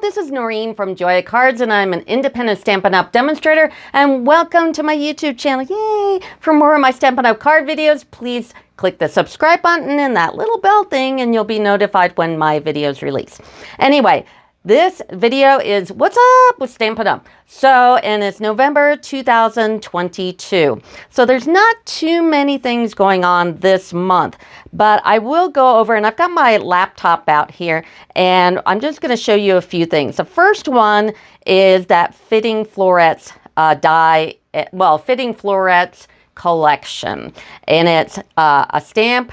this is Noreen from Joya Cards, and I'm an independent Stampin' Up! Demonstrator, and welcome to my YouTube channel. Yay! For more of my Stampin' Up! Card videos, please click the subscribe button and that little bell thing, and you'll be notified when my videos release. Anyway, this video is What's Up with Stampin' Up! And it's November 2022. So there's not too many things going on this month, but I will go over, and I've got my laptop out here, and I'm just going to show you a few things. The first one is that Fitting Florets Fitting Florets collection. And it's a stamp,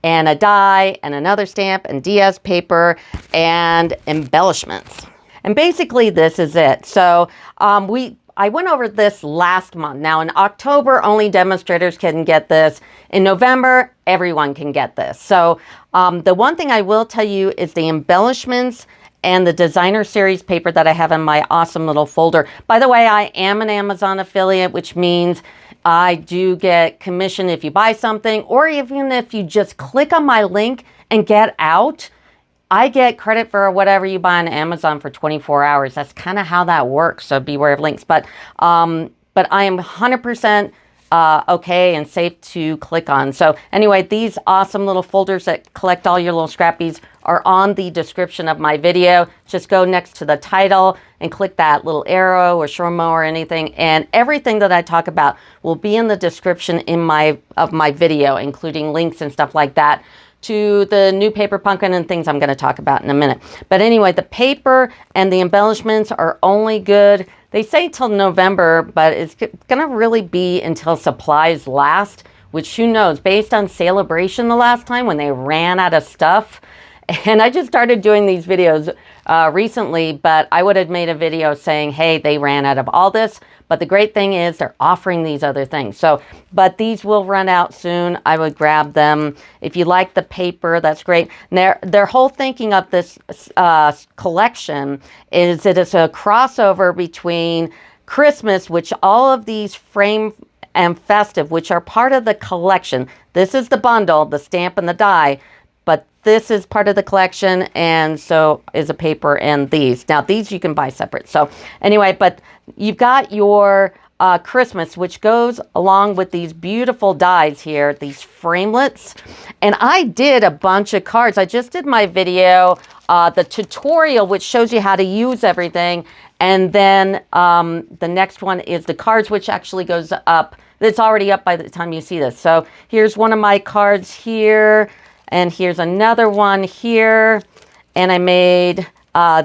and a die, and another stamp, and DS paper, and embellishments. And basically this is it. So I went over this last month. Now in October, only demonstrators can get this. In November, everyone can get this. So the one thing I will tell you is the embellishments and the designer series paper that I have in my awesome little folder. By the way, I am an Amazon affiliate, which means I do get commission if you buy something, or even if you just click on my link and get out, I get credit for whatever you buy on Amazon for 24 hours. That's kind of how that works. So beware of links. But I am 100% okay and safe to click on. So anyway, these awesome little folders that collect all your little scrappies are on the description of my video. Just go next to the title and click that little arrow or Shroomo or anything, and everything that I talk about will be in the description of my video, including links and stuff like that to the new paper pumpkin and things I'm going to talk about in a minute. But anyway, the paper and the embellishments are only good, they say till November, but it's going to really be until supplies last, which who knows, based on Celebration the last time when they ran out of stuff. And I just started doing these videos recently, but I would have made a video saying, hey, they ran out of all this. But the great thing is they're offering these other things. So, but these will run out soon. I would grab them. If you like the paper, that's great. And their whole thinking of this collection is that it's a crossover between Christmas, which all of these frame and festive, which are part of the collection. This is the bundle, the stamp and the die. But this is part of the collection, and so is a paper and these. Now, these you can buy separate. So anyway, but you've got your Christmas, which goes along with these beautiful dies here, these framelets. And I did a bunch of cards. I just did my video, the tutorial, which shows you how to use everything. And then the next one is the cards, which actually goes up. It's already up by the time you see this. So here's one of my cards here. And here's another one here, and I made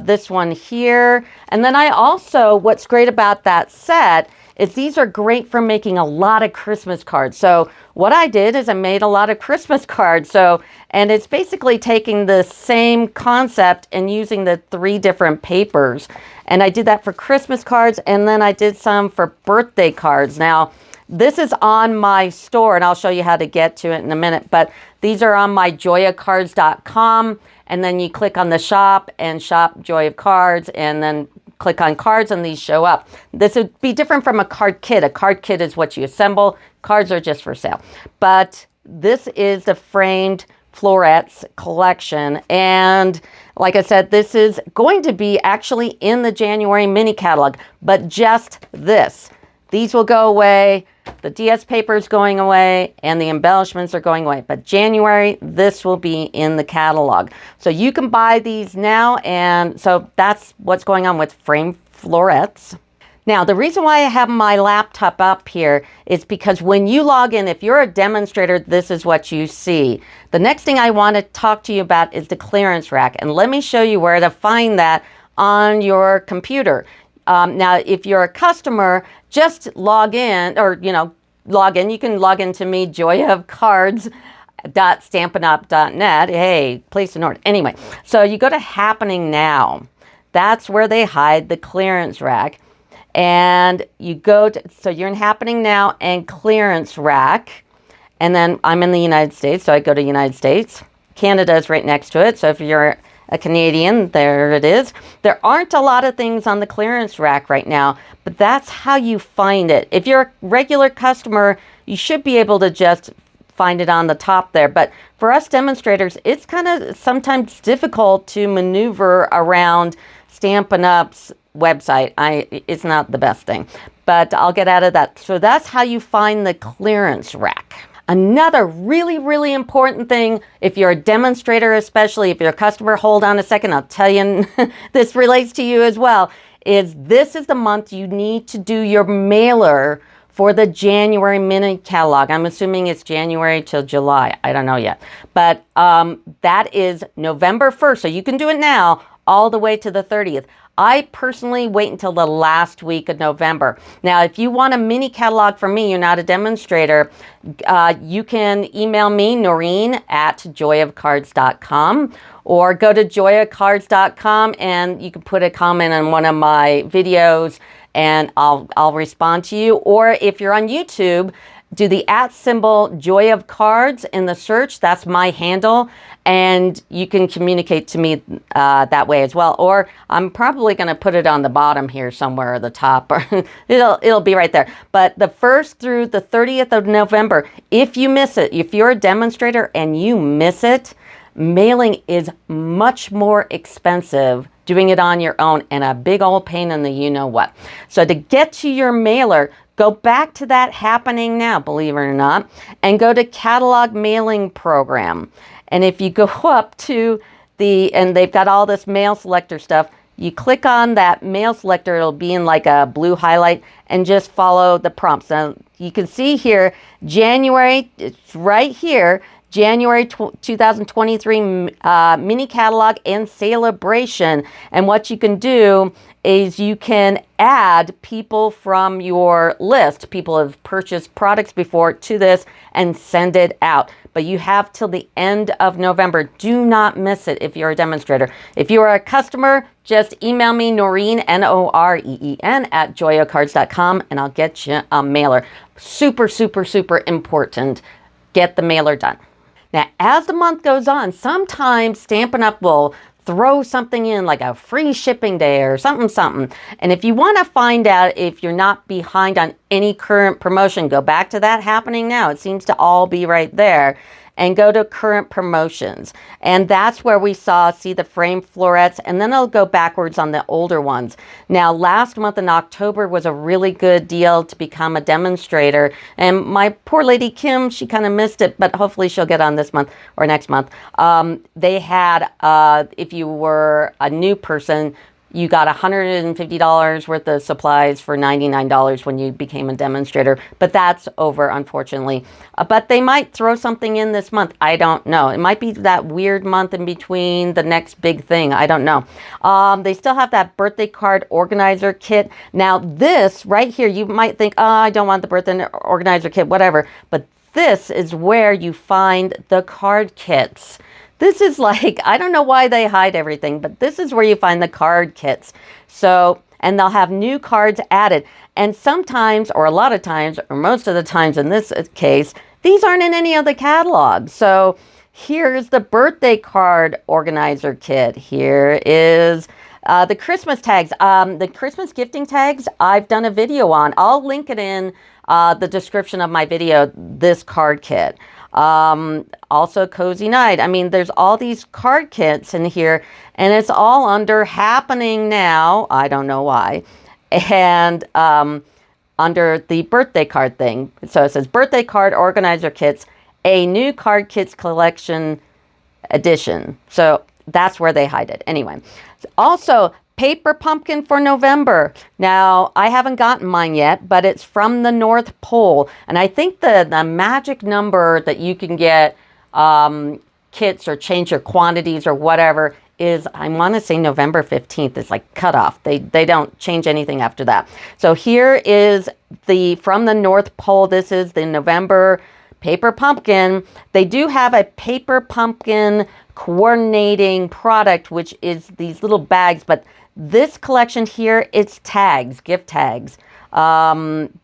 this one here. And then I also, what's great about that set is these are great for making a lot of Christmas cards. So what I did is I made a lot of Christmas cards. And it's basically taking the same concept and using the 3 different papers. And I did that for Christmas cards, and then I did some for birthday cards. Now, this is on my store, and I'll show you how to get to it in a minute. But these are on my joyacards.com, and then you click on the shop and shop Joy of Cards, and then click on cards, and these show up. This would be different from a card kit. A card kit is what you assemble. Cards are just for sale. But this is the framed florets collection, and like I said, this is going to be actually in the January mini catalog, but just this. These will go away. The DS paper is going away, and the embellishments are going away. But January, this will be in the catalog. So you can buy these now, and so that's what's going on with frame florets. Now, the reason why I have my laptop up here is because when you log in, if you're a demonstrator, this is what you see. The next thing I want to talk to you about is the clearance rack, and let me show you where to find that on your computer. Now, if you're a customer, just log in, or, log in. You can log into me, joyofcards.stampinup.net. Hey, place an order. Anyway, so you go to Happening Now. That's where they hide the clearance rack. And you go to, so you're in Happening Now and Clearance Rack. And then I'm in the United States, so I go to United States. Canada is right next to it. So if you're a Canadian, there it is. There aren't a lot of things on the clearance rack right now, but that's how you find it. If you're a regular customer, you should be able to just find it on the top there. But for us demonstrators, it's kind of sometimes difficult to maneuver around Stampin' Up's website. It's not the best thing, but I'll get out of that. So that's how you find the clearance rack. Another really, really important thing, if you're a demonstrator, especially if you're a customer, hold on a second, I'll tell you, this relates to you as well, is this is the month you need to do your mailer for the January mini catalog. I'm assuming it's January till July. I don't know yet. But that is November 1st, so you can do it now all the way to the 30th. I personally wait until the last week of November. Now, if you want a mini catalog from me, you're not a demonstrator, you can email me, Noreen, at joyofcards.com, or go to joyofcards.com and you can put a comment on one of my videos and I'll respond to you. Or if you're on YouTube, do the @ Joy of Cards in the search. That's my handle. And you can communicate to me that way as well. Or I'm probably going to put it on the bottom here somewhere, or the top, or it'll be right there. But the 1st through the 30th of November, if you miss it, if you're a demonstrator and you miss it, mailing is much more expensive doing it on your own and a big old pain in the you-know-what. So to get to your mailer, go back to that happening now, believe it or not, and go to Catalog Mailing Program. And if you go up to and they've got all this mail selector stuff, you click on that mail selector, it'll be in like a blue highlight, and just follow the prompts. Now, you can see here, January, it's right here, January 2023 mini catalog and celebration. And what you can do is you can add people from your list. People have purchased products before to this and send it out. But you have till the end of November. Do not miss it if you're a demonstrator. If you are a customer, just email me, Noreen, Noreen, at joyofcards.com, and I'll get you a mailer. Super, super, super important. Get the mailer done. Now, as the month goes on, sometimes Stampin' Up! Will throw something in like a free shipping day or something. And if you want to find out if you're not behind on any current promotion, go back to that happening now. It seems to all be right there. And go to current promotions. And that's where we see the frame florets, and then I'll go backwards on the older ones. Now, last month in October was a really good deal to become a demonstrator. And my poor lady Kim, she kind of missed it, but hopefully she'll get on this month or next month. They had, if you were a new person, you got $150 worth of supplies for $99 when you became a demonstrator. But that's over, unfortunately. But they might throw something in this month. I don't know. It might be that weird month in between the next big thing. I don't know. They still have that birthday card organizer kit. Now, this right here, you might think, oh, I don't want the birthday organizer kit, whatever. But this is where you find the card kits. This is like, I don't know why they hide everything, but this is where you find the card kits. So, and they'll have new cards added. And sometimes, or a lot of times, or most of the times in this case, these aren't in any of the catalogs. So here's the birthday card organizer kit. Here is the Christmas tags. The Christmas gifting tags, I've done a video on. I'll link it in the description of my video, this card kit. Also Cozy Night. I mean, there's all these card kits in here, and it's all under happening now. I don't know why. And under the birthday card thing. So it says birthday card organizer kits, a new card kits collection edition. So that's where they hide it. Anyway, also paper pumpkin for November. Now, I haven't gotten mine yet, but it's from the North Pole. And I think the magic number that you can get kits or change your quantities or whatever is, I want to say November 15th is like cutoff. They don't change anything after that. So here is from the North Pole. This is the November paper pumpkin. They do have a paper pumpkin coordinating product, which is these little bags, but this collection here, it's tags, gift tags.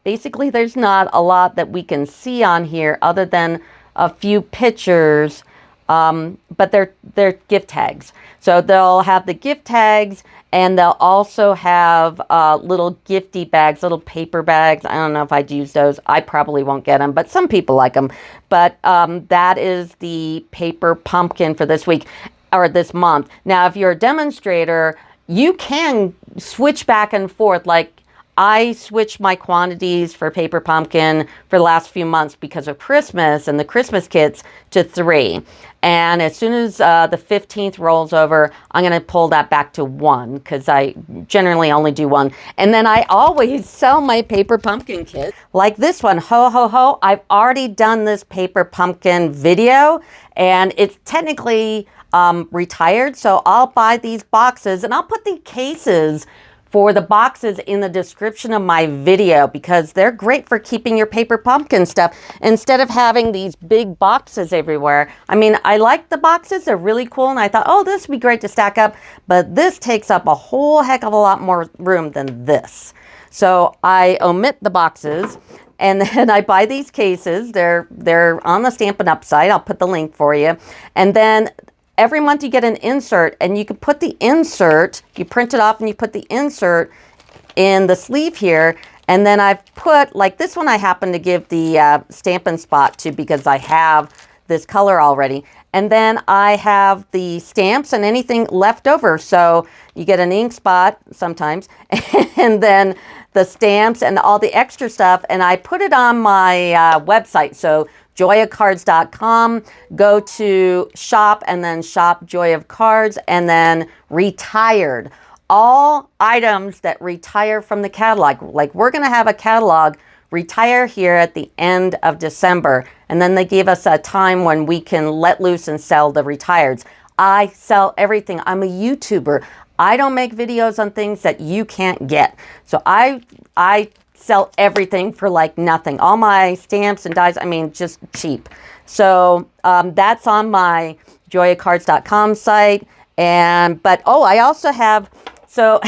Basically, there's not a lot that we can see on here other than a few pictures, but they're gift tags. So they'll have the gift tags, and they'll also have little gifty bags, little paper bags. I don't know if I'd use those. I probably won't get them, but some people like them. But that is the paper pumpkin for this week or this month. Now, if you're a demonstrator, you can switch back and forth. Like I switched my quantities for Paper Pumpkin for the last few months because of Christmas and the Christmas kits to 3. And as soon as the 15th rolls over, I'm going to pull that back to 1 because I generally only do 1. And then I always sell my Paper Pumpkin kit. Like this one, Ho Ho Ho. I've already done this Paper Pumpkin video and it's technically retired. So I'll buy these boxes and I'll put the cases for the boxes in the description of my video because they're great for keeping your Paper Pumpkin stuff instead of having these big boxes everywhere. I mean, I like the boxes. They're really cool. And I thought, oh, this would be great to stack up. But this takes up a whole heck of a lot more room than this. So I omit the boxes. And then I buy these cases. They're on the Stampin' Up site. I'll put the link for you. And then every month you get an insert and you can put the insert, you print it off and you put the insert in the sleeve here. And then I've put, like this one I happen to give the Stampin' Spot to because I have this color already. And then I have the stamps and anything left over. So you get an ink spot sometimes and then the stamps and all the extra stuff. And I put it on my website. So joyacards.com, go to shop and then shop Joy of Cards and then retired. All items that retire from the catalog. Like we're going to have a catalog retire here at the end of December. And then they give us a time when we can let loose and sell the retireds. I sell everything. I'm a YouTuber. I don't make videos on things that you can't get. So I sell everything for like nothing. All my stamps and dies, I mean, just cheap. So that's on my joyacards.com site. But I also have, so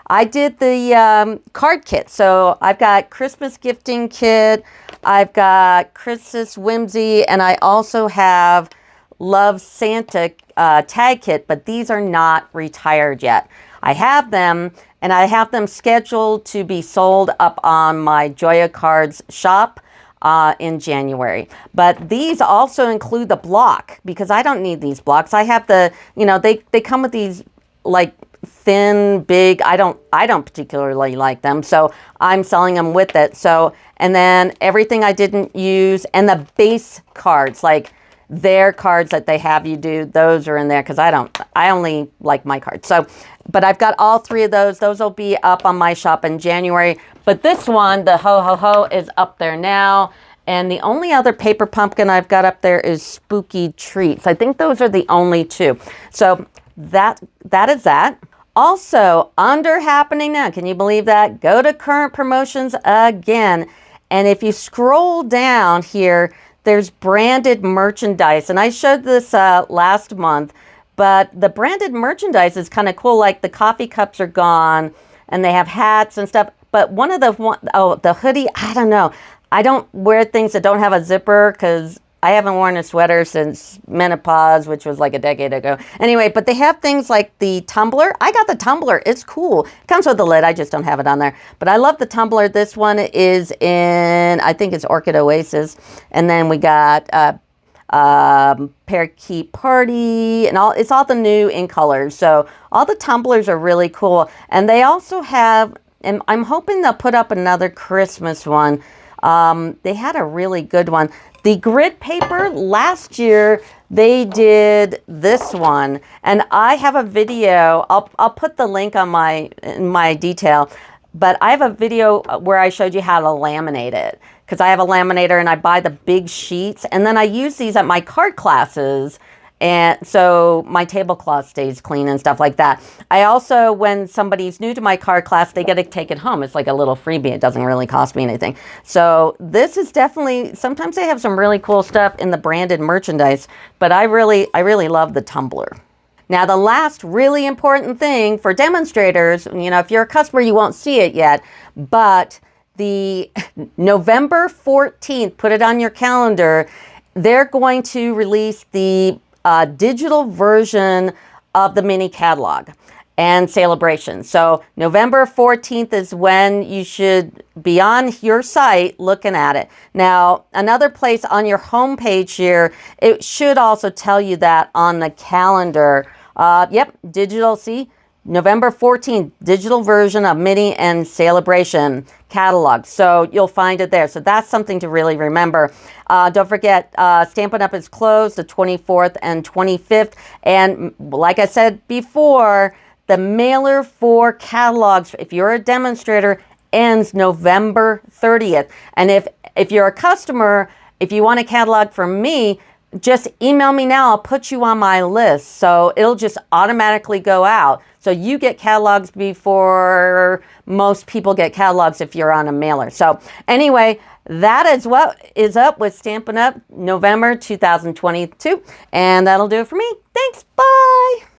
I did the card kit. So I've got Christmas gifting kit. I've got Christmas whimsy. And I also have Love Santa tag kit, but these are not retired yet. I have them and I have them scheduled to be sold up on my Joya Cards shop in January. But these also include the block because I don't need these blocks. I have the, they come with these like thin, big, I don't particularly like them. So I'm selling them with it. So, and then everything I didn't use and the base cards, like their cards that they have you do, those are in there because I only like my cards. So, but I've got all 3 of those. Those will be up on my shop in January. But this one, the Ho Ho Ho, is up there now. And the only other Paper Pumpkin I've got up there is Spooky Treats. I think those are the only 2. So that is that. Also, under happening now, can you believe that? Go to current promotions again. And if you scroll down here, there's branded merchandise. And I showed this last month, but the branded merchandise is kind of cool. Like the coffee cups are gone and they have hats and stuff. But the hoodie, I don't know. I don't wear things that don't have a zipper because I haven't worn a sweater since menopause, which was like a decade ago. Anyway, but they have things like the tumbler. I got the tumbler. It's cool. It comes with the lid. I just don't have it on there. But I love the tumbler. This one is in, I think it's Orchid Oasis. And then we got Parakeet Party and all. It's all the new in colors. So all the tumblers are really cool. And they also have, and I'm hoping they'll put up another Christmas one. They had a really good one. The grid paper, last year they did this one, and I have a video. I'll put the link on my detail, but I have a video where I showed you how to laminate it because I have a laminator and I buy the big sheets, and then I use these at my card classes. And so my tablecloth stays clean and stuff like that. I also, when somebody's new to my card class, they get to take it home. It's like a little freebie. It doesn't really cost me anything. So this is definitely, sometimes they have some really cool stuff in the branded merchandise, but I really love the tumbler. Now, the last really important thing for demonstrators, if you're a customer, you won't see it yet, but the November 14th, put it on your calendar, they're going to release the digital version of the mini catalog and celebration. So November 14th is when you should be on your site looking at it. Now, another place on your homepage here, it should also tell you that on the calendar. Yep, digital, see? November 14th, digital version of Mini and Celebration catalog. So you'll find it there. So that's something to really remember. Don't forget, Stampin' Up! Is closed the 24th and 25th. And like I said before, the mailer for catalogs, if you're a demonstrator, ends November 30th. And if you're a customer, if you want a catalog from me, just email me now. I'll put you on my list. So it'll just automatically go out. So you get catalogs before most people get catalogs if you're on a mailer. So anyway, that is what is up with Stampin' Up! November 2022. And that'll do it for me. Thanks. Bye.